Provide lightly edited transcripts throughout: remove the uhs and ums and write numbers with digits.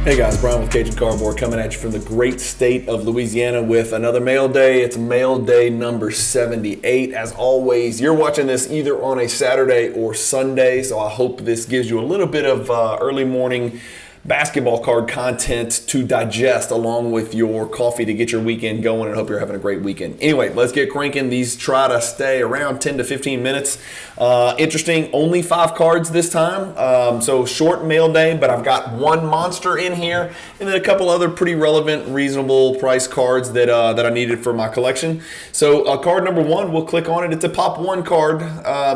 Hey guys, Brian with Cajun Cardboard coming at you from the great state of Louisiana with another mail day. It's mail day number 78. As always, you're watching this either on a Saturday or Sunday, so I hope this gives you a little bit of early morning basketball card content to digest along with your coffee to get your weekend going, and hope you're having a great weekend. Anyway, let's get cranking. These try to stay around 10 to 15 minutes. Interesting, only 5 cards this time, so short mail day, but I've got one monster in here and then a couple other pretty relevant, reasonable price cards that I needed for my collection. So card number 1, we'll click on it. It's a Pop 1 card.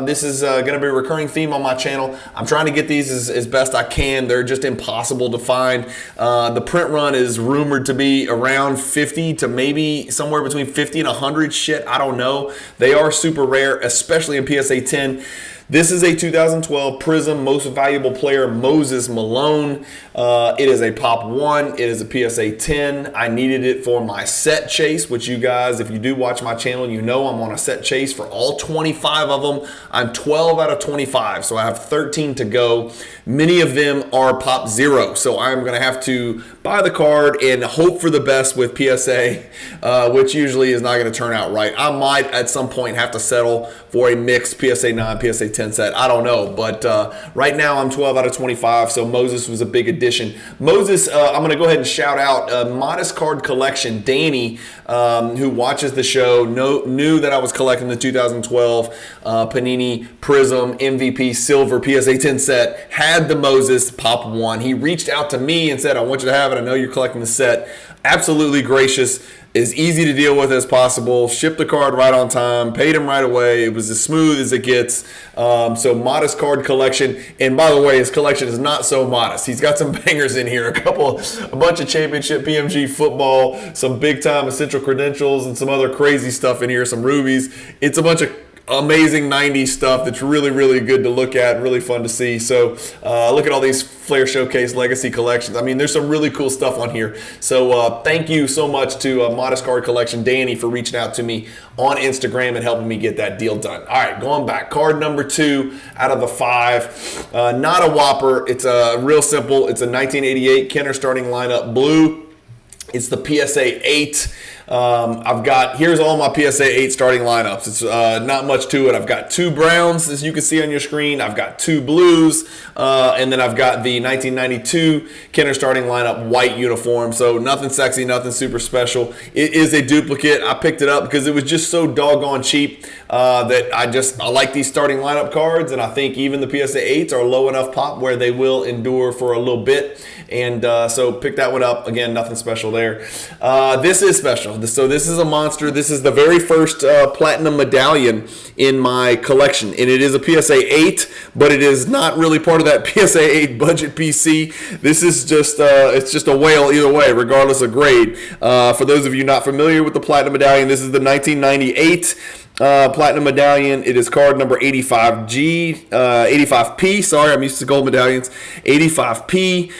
This is going to be a recurring theme on my channel. I'm trying to get these as best I can. They're just impossible to find. The print run is rumored to be around 50 to maybe somewhere between 50 and 100. Shit, I don't know. They are super rare, especially in PSA 10. This is a 2012 Prism Most Valuable Player Moses Malone. It is a Pop 1. It is a PSA 10. I needed it for my set chase, which you guys, if you do watch my channel, you know I'm on a set chase for all 25 of them. I'm 12 out of 25, so I have 13 to go. Many of them are Pop 0, so I'm going to have to buy the card and hope for the best with PSA, which usually is not going to turn out right. I might at some point have to settle for a mixed PSA 9, PSA 10 set. I don't know, but right now I'm 12 out of 25, so Moses was a big addition. Moses, I'm going to go ahead and shout out Modest Card Collection. Danny, who watches the show, knew that I was collecting the 2012 Panini Prism MVP Silver PSA 10 set, had the Moses Pop 1. He reached out to me and said, I want you to have it. I know you're collecting the set. Absolutely gracious. As easy to deal with as possible. Shipped the card right on time. Paid him right away. It was as smooth as it gets. So Modest Card Collection. And by the way, his collection is not so modest. He's got some bangers in here. A bunch of championship PMG football, some big time essential credentials, and some other crazy stuff in here. Some rubies. It's a bunch of amazing 90s stuff that's really, really good to look at, really fun to see. So look at all these Flair Showcase Legacy collections. I mean, there's some really cool stuff on here. So thank you so much to Modest Card Collection, Danny, for reaching out to me on Instagram and helping me get that deal done. All right, going back. Card number 2 out of the 5. Not a whopper. It's real simple. It's a 1988 Kenner starting lineup blue. It's the PSA 8. Here's all my PSA 8 starting lineups. It's not much to it. I've got 2 browns, as you can see on your screen. I've got 2 blues, and then I've got the 1992 Kenner starting lineup white uniform. So nothing sexy, nothing super special. It is a duplicate. I picked it up because it was just so doggone cheap that I like these starting lineup cards, and I think even the PSA 8s are low enough pop where they will endure for a little bit. And so pick that one up. Again, nothing special there. This is special. So this is a monster. This is the very first platinum medallion in my collection, and it is a PSA 8, but it is not really part of that PSA 8 budget PC. This is just it's just a whale either way, regardless of grade. For those of you not familiar with the platinum medallion, this is the 1998 Platinum Medallion. It is card number 85P. Sorry, I'm used to gold medallions. 85P.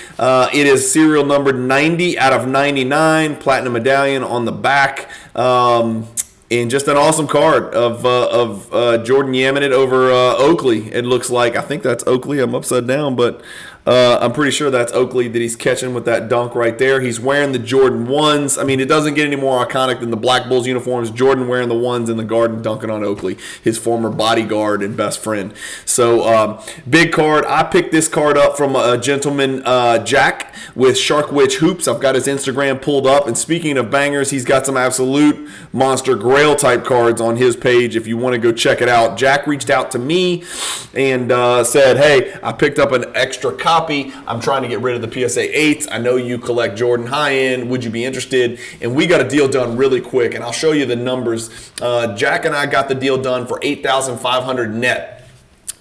It is serial number 90 out of 99. Platinum Medallion on the back. And just an awesome card of Jordan yamming it over Oakley. It looks like, I think that's Oakley. I'm upside down, but I'm pretty sure that's Oakley that he's catching with that dunk right there. He's wearing the Jordan 1s. I mean, it doesn't get any more iconic than the Black Bulls uniforms. Jordan wearing the 1s in the Garden dunking on Oakley, his former bodyguard and best friend. So, big card. I picked this card up from a gentleman, Jack, with Shark Witch Hoops. I've got his Instagram pulled up. And speaking of bangers, he's got some absolute monster Grail type cards on his page if you want to go check it out. Jack reached out to me and said, hey, I picked up an extra copy. I'm trying to get rid of the PSA 8s. I know you collect Jordan high-end. Would you be interested? And we got a deal done really quick, and I'll show you the numbers. Jack and I got the deal done for $8,500 net.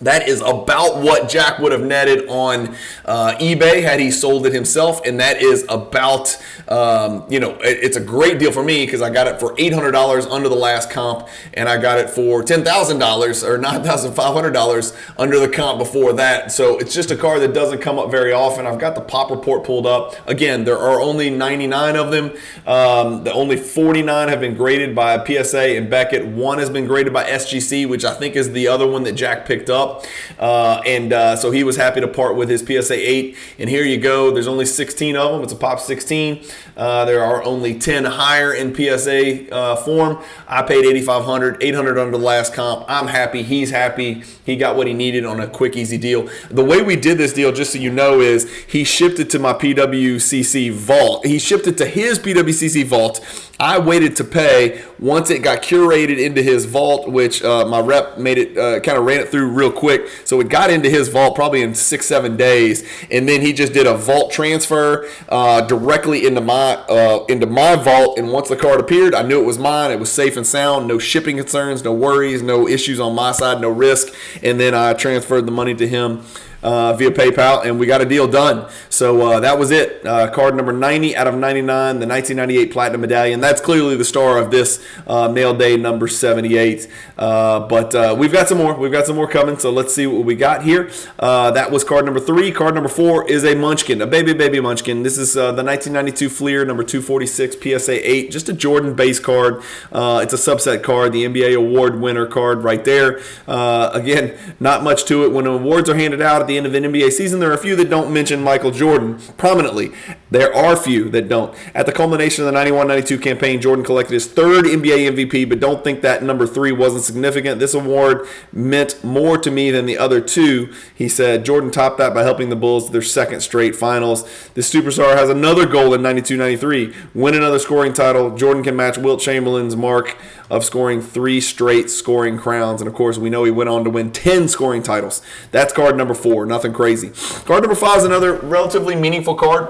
That is about what Jack would have netted on eBay had he sold it himself, and that is about, it's a great deal for me because I got it for $800 under the last comp, and I got it for $10,000 or $9,500 under the comp before that. So it's just a card that doesn't come up very often. I've got the pop report pulled up. Again, there are only 99 of them. The only 49 have been graded by PSA and Beckett. One has been graded by SGC, which I think is the other one that Jack picked up. up. So he was happy to part with his PSA 8. And here you go. There's only 16 of them. It's a Pop 16. There are only 10 higher in PSA form. I paid $8,500, $800 under the last comp. I'm happy. He's happy. He got what he needed on a quick, easy deal. The way we did this deal, just so you know, is he shipped it to my PWCC vault. He shipped it to his PWCC vault. I waited to pay once it got curated into his vault, which my rep made it, kind of ran it through real quick. So it got into his vault probably in 6-7 days. And then he just did a vault transfer directly into my vault. And once the card appeared, I knew it was mine. It was safe and sound. No shipping concerns, no worries, no issues on my side, no risk. And then I transferred the money to him via PayPal, and we got a deal done. So that was it. Card number 90 out of 99, the 1998 Platinum Medallion. That's clearly the star of this mail day number 78. But we've got some more. We've got some more coming, so let's see what we got here. That was card number 3. Card number 4 is a Munchkin, a baby Munchkin. This is the 1992 Fleer, number 246, PSA 8, just a Jordan base card. It's a subset card, the NBA award winner card right there. Again, not much to it. When awards are handed out at the end of an NBA season, there are a few that don't mention Michael Jordan prominently. There are a few that don't. At the culmination of the 91-92 campaign, Jordan collected his 3rd NBA MVP, but don't think that number 3 wasn't significant. This award meant more to me than the other 2. He said Jordan topped that by helping the Bulls to their 2nd straight finals. This superstar has another goal in 92-93, win another scoring title. Jordan can match Wilt Chamberlain's mark of scoring 3 straight scoring crowns. And of course, we know he went on to win 10 scoring titles. That's card number 4. Nothing crazy. Card number 5 is another relatively meaningful card.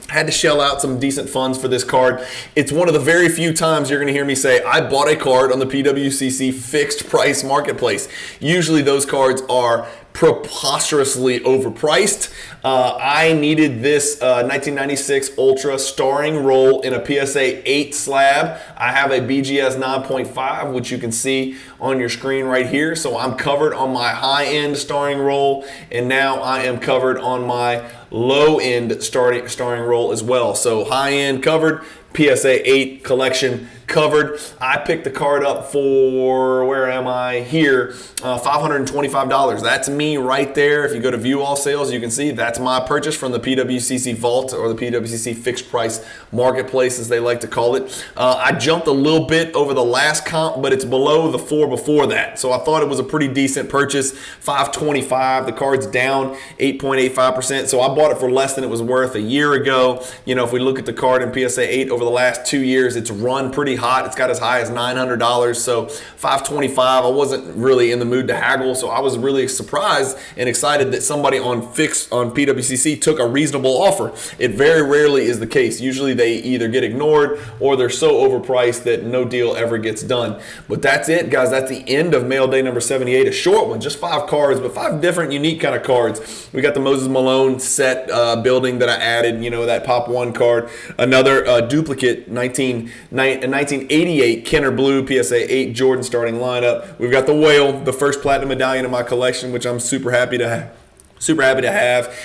Had to shell out some decent funds for this card. It's one of the very few times you're going to hear me say, I bought a card on the PWCC fixed price marketplace. Usually those cards are preposterously overpriced. I needed this 1996 Ultra starring roll in a PSA 8 slab. I have a BGS 9.5, which you can see on your screen right here. So I'm covered on my high-end starring roll, and now I am covered on my low-end starring roll as well. So high-end covered, PSA 8 collection covered. I picked the card up for, where am I? Here, $525. That's me right there. If you go to view all sales, you can see that's my purchase from the PWCC Vault, or the PWCC fixed price marketplace, as they like to call it. I jumped a little bit over the last comp, but it's below the 4 before that. So I thought it was a pretty decent purchase. $525. The card's down 8.85%. So I bought it for less than it was worth a year ago. You know, if we look at the card in PSA 8 over the last 2 years, it's run pretty hot. It's got as high as $900. So $525. I wasn't really in the mood to haggle, so I was really surprised and excited that somebody on PWCC took a reasonable offer. It very rarely is the case. Usually they either get ignored or they're so overpriced that no deal ever gets done. But that's it, guys. That's the end of mail day number 78. A short one, just 5 cards, but 5 different unique kind of cards. We got the Moses Malone set building that I added, you know, that Pop 1 card. Another duplicate 1988 Kenner Blue PSA 8 Jordan starting lineup. We've got the Whale, the first Platinum Medallion in my collection, which I'm super happy to have.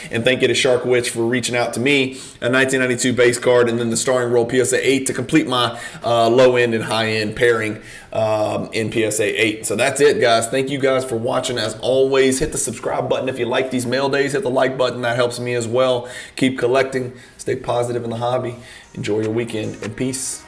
And thank you to Shark Witch for reaching out to me. A 1992 base card, and then the starring roll PSA 8 to complete my low end and high end pairing in PSA 8. So that's it, guys. Thank you guys for watching. As always, hit the subscribe button if you like these mail days. Hit the like button. That helps me as well. Keep collecting. Stay positive in the hobby. Enjoy your weekend, and peace.